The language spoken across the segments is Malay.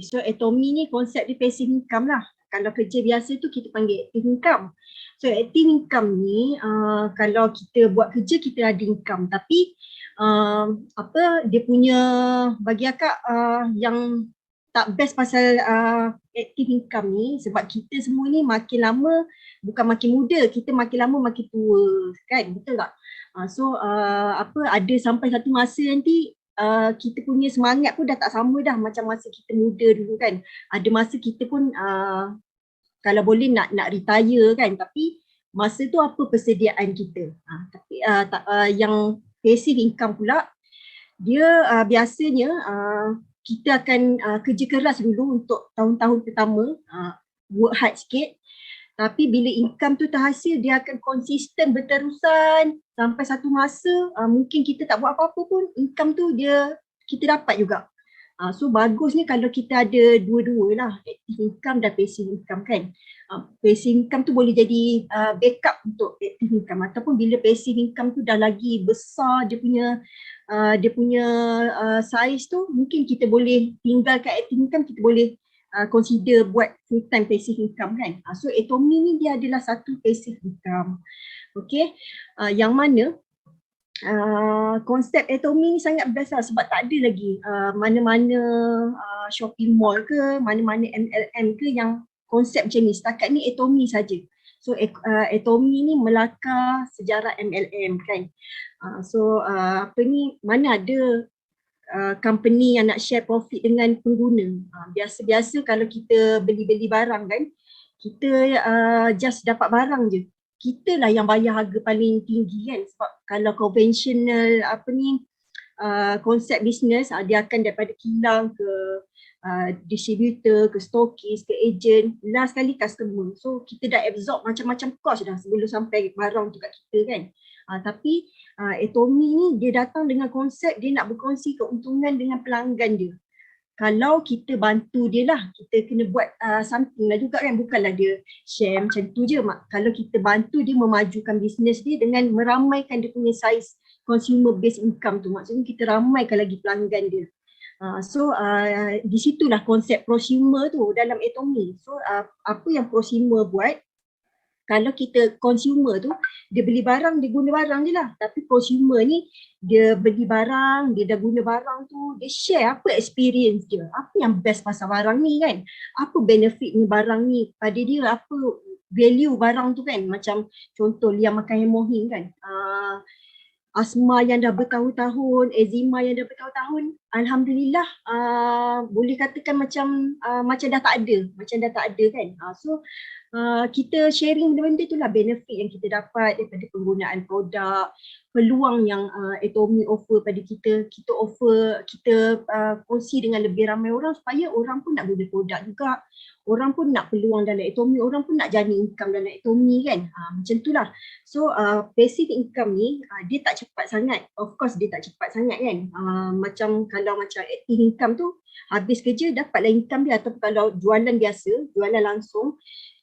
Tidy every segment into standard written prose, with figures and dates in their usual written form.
So Atomy ni konsep dia passive income lah. Kalau kerja biasa tu kita panggil active income. So active income ni kalau kita buat kerja kita ada income, tapi dia punya bagi akak yang tak best pasal active income ni, sebab kita semua ni makin lama bukan makin muda, kita makin lama makin tua kan, betul tak? Ada sampai satu masa nanti kita punya semangat pun dah tak sama dah macam masa kita muda dulu kan. Ada masa kita pun kalau boleh nak retire kan, tapi masa tu apa persediaan kita. Yang passive income pula, dia biasanya kita akan kerja keras dulu untuk tahun-tahun pertama, work hard sikit. Tapi bila income tu terhasil, dia akan konsisten berterusan sampai satu masa mungkin kita tak buat apa-apa pun income tu kita dapat juga. So bagusnya kalau kita ada dua-dua lah, active income dan passive income kan. Passive income tu boleh jadi backup untuk active income, ataupun bila passive income tu dah lagi besar dia punya size tu, mungkin kita boleh tinggalkan active income, kita boleh consider buat full time passive income kan. So Atomy ni dia adalah satu passive income. Okay, yang mana konsep Atomy ni sangat best lah, sebab tak ada lagi mana-mana shopping mall ke, mana-mana MLM ke yang konsep macam ni. Setakat ni Atomy saja. So Atomy ni melakar sejarah MLM kan. Mana ada company yang nak share profit dengan pengguna. Biasa-biasa kalau kita beli-beli barang kan, kita just dapat barang je. Kita lah yang bayar harga paling tinggi kan, sebab kalau conventional konsep bisnes, dia akan daripada kilang ke distributor, ke stokis, ke agent, last sekali customer. So kita dah absorb macam-macam cost dah sebelum sampai barang tu kat kita kan. Tapi Atomy ni dia datang dengan konsep dia nak berkongsi keuntungan dengan pelanggan dia. Kalau kita bantu dia lah, kita kena buat something lah juga kan, bukanlah dia share macam tu je. Kalau kita bantu dia memajukan bisnes dia dengan meramaikan dia punya size consumer based income tu, maksudnya kita ramaikan lagi pelanggan dia. Di situlah konsep prosumer tu dalam Atomy. So apa yang prosumer buat, kalau kita consumer tu, dia beli barang, dia guna barang je lah. Tapi prosumer ni, dia beli barang, dia dah guna barang tu, dia share apa experience dia, apa yang best pasal barang ni kan, apa benefit ni barang ni pada dia, apa value barang tu kan. Macam contoh Lia makan hemohin kan, asma yang dah bertahun-tahun, eczema yang dah bertahun-tahun, alhamdulillah boleh katakan macam dah tak ada kan. Kita sharing benda tu lah, benefit yang kita dapat daripada penggunaan produk, peluang yang Atomy offer pada kita kongsi dengan lebih ramai orang supaya orang pun nak guna produk juga, orang pun nak peluang dalam Atomy, orang pun nak jana income dalam Atomy kan. Macam tu lah. So passive income ni dia tak cepat sangat, of course dia tak cepat sangat kan. Macam active income tu, habis kerja dapatlah income dia, atau kalau jualan biasa, jualan langsung,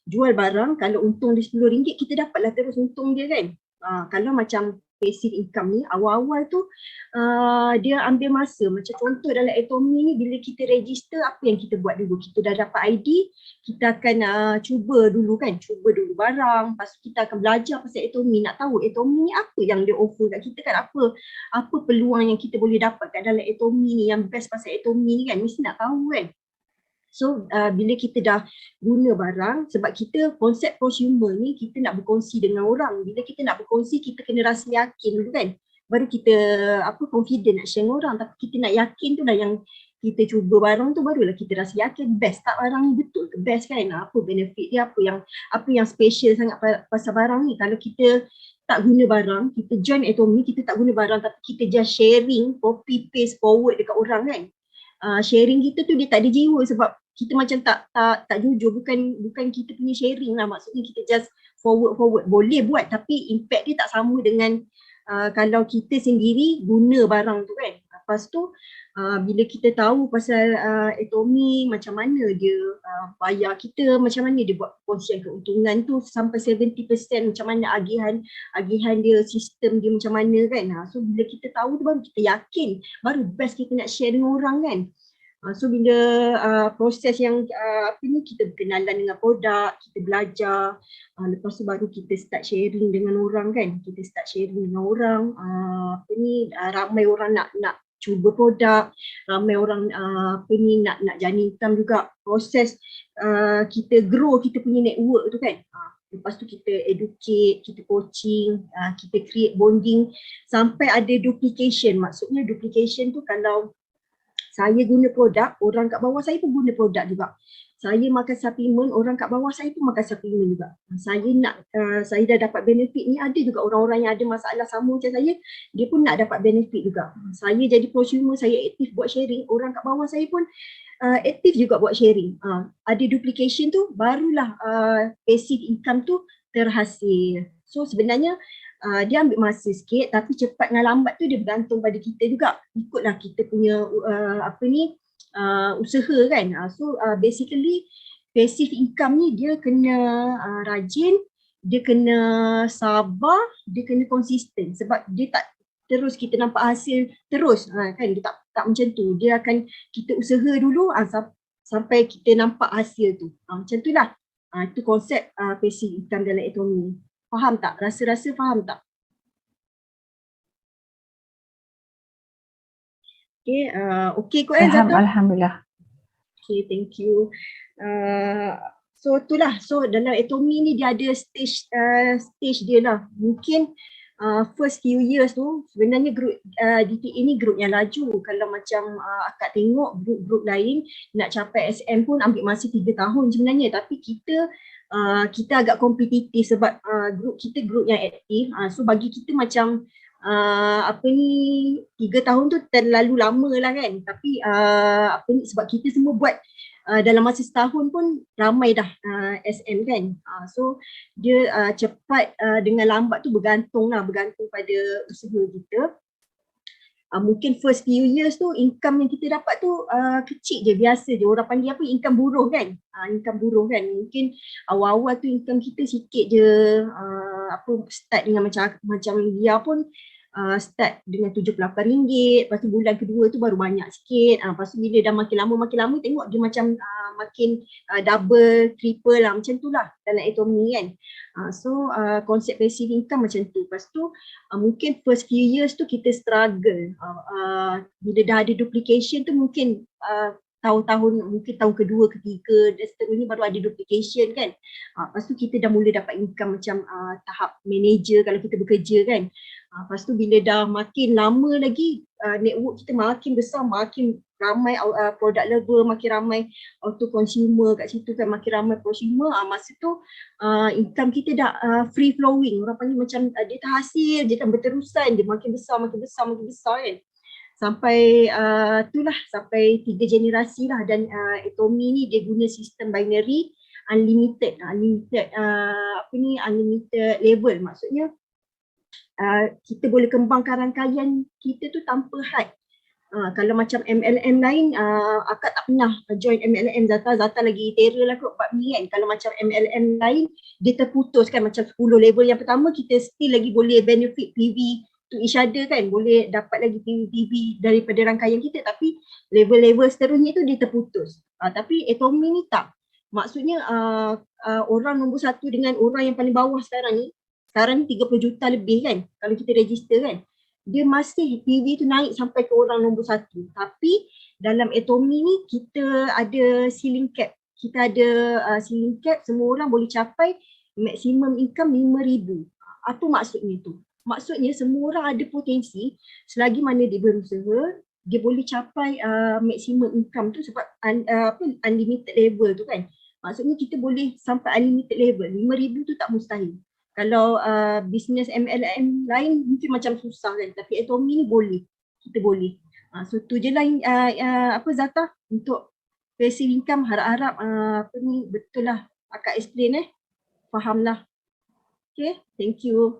jual barang, kalau untung dia RM10, kita dapatlah terus untung dia kan. Kalau macam passive income ni, awal-awal tu dia ambil masa. Macam contoh dalam Atomy ni, bila kita register, apa yang kita buat dulu? Kita dah dapat ID, kita akan cuba dulu barang, lepas tu kita akan belajar pasal Atomy, nak tahu Atomy ni apa yang dia offer kat kita kan, apa peluang yang kita boleh dapat kat dalam Atomy ni, yang best pasal Atomy ni kan, mesti nak tahu kan. So bila kita dah guna barang, sebab kita konsep prosumer ni kita nak berkongsi dengan orang. Bila kita nak berkongsi, kita kena rasa yakin dulu kan, baru kita confident nak share dengan orang. Tapi kita nak yakin tu lah, yang kita cuba barang tu barulah kita rasa yakin best tak barang ni, betul ke best kan, apa benefit dia, apa yang special sangat pasal barang ni. Kalau kita tak guna barang, kita join Atomy, kita tak guna barang, tapi kita just sharing, copy paste forward dekat orang kan, sharing kita tu dia tak ada jiwa, sebab kita macam tak jujur, bukan kita punya sharing lah, maksudnya kita just forward boleh buat, tapi impact dia tak sama dengan kalau kita sendiri guna barang tu kan. Lepas tu bila kita tahu pasal Atomy, macam mana dia bayar kita, macam mana dia buat perkongsian keuntungan tu sampai 70%, macam mana agihan dia, sistem dia macam mana kan. So bila kita tahu tu baru kita yakin, baru best kita nak share dengan orang kan. So bila proses yang kita berkenalan dengan produk, kita belajar, lepas tu baru kita start sharing dengan orang kan. Kita start sharing dengan orang, ramai orang nak cuba produk, ramai orang nak jana income juga. Proses kita grow kita punya network tu kan. Lepas tu kita educate, kita coaching, kita create bonding sampai ada duplication. Maksudnya duplication tu kalau saya guna produk, orang kat bawah saya pun guna produk juga. Saya makan supplement, orang kat bawah saya pun makan supplement juga. Saya dah dapat benefit ni, ada juga orang-orang yang ada masalah sama macam saya, dia pun nak dapat benefit juga. Saya jadi prosumer, saya aktif buat sharing, orang kat bawah saya pun aktif juga buat sharing. Ada duplication tu, barulah passive income tu terhasil. So sebenarnya dia ambil masa sikit tapi cepat dengan lambat tu dia bergantung pada kita juga. Ikutlah kita punya usaha kan. So basically passive income ni dia kena rajin, dia kena sabar, dia kena konsisten sebab dia tak terus kita nampak hasil terus kan, dia tak macam tu. Dia akan kita usaha dulu sampai kita nampak hasil tu. Macam tu lah. Itu konsep passive income dalam ekonomi. Faham tak? Rasa-rasa faham tak? Okay kot Faham, Zata? Alhamdulillah. Okay, thank you. So itulah, so dalam atomi ni dia ada stage dia lah. Mungkin first few years tu sebenarnya group DTA ni group yang laju. Kalau macam akak tengok group lain nak capai SM pun ambil masa 3 tahun sebenarnya. Tapi kita agak kompetitif sebab group kita group yang aktif. So bagi kita macam 3 tahun tu terlalu lama lah kan. Tapi sebab kita semua buat dalam masa setahun pun ramai dah SM kan. So dia cepat dengan lambat tu bergantung pada usaha kita. Mungkin first few years tu income yang kita dapat tu kecil je, biasa je. Orang panggil apa, income buruh kan. Income buruh kan. Mungkin awal-awal tu income kita sikit je. Start dengan macam dia pun start dengan RM78. Lepas tu bulan kedua tu baru banyak sikit. Lepas tu bila dah makin lama tengok dia macam makin double, triple lah. Macam tu lah dalam ekonomi kan. So konsep passive income macam tu. Lepas tu mungkin first few years tu kita struggle. Bila dah ada duplication tu mungkin tahun-tahun, mungkin tahun kedua, ketiga dan seterusnya baru ada duplication kan. Lepas tu kita dah mula dapat income macam tahap manager kalau kita bekerja kan. Lepas tu bila dah makin lama lagi network kita makin besar, makin ramai product lover, makin ramai auto consumer kat situ kan, makin ramai prosumer. Masa tu income kita dah free flowing. Orang panggil macam dia terhasil, dia kan berterusan, dia makin besar kan. Sampai itulah sampai 3 generasi lah. Dan Atomi ni dia guna sistem binary unlimited level. Maksudnya kita boleh kembangkan rangkaian kita tu tanpa had. Kalau macam MLM lain, akak tak pernah join MLM. Zata lagi terror lah kot 4 ni kan. Kalau macam MLM lain, dia terputus kan, macam 10 level yang pertama kita still lagi boleh benefit PV to each other kan, boleh dapat lagi PV daripada rangkaian kita, tapi level-level seterusnya tu dia terputus. Tapi Atomi ni tak. Maksudnya orang nombor 1 dengan orang yang paling bawah sekarang ni 30 juta lebih kan kalau kita register kan, dia masih PV tu naik sampai ke orang nombor 1. Tapi dalam Atomi ni kita ada ceiling cap. Kita ada ceiling cap, semua orang boleh capai maximum income 5,000. Apa maksudnya tu? Maksudnya semua orang ada potensi selagi mana dia berusaha, dia boleh capai maximum income tu sebab unlimited level tu kan. Maksudnya kita boleh sampai unlimited level. 5,000 tu tak mustahil. Kalau bisnes MLM lain mungkin macam susah kan, tapi Atomi ni boleh. Kita boleh. So tu je lah Zata untuk passive income. Harap-harap betul lah akak explain faham lah. Okay, thank you.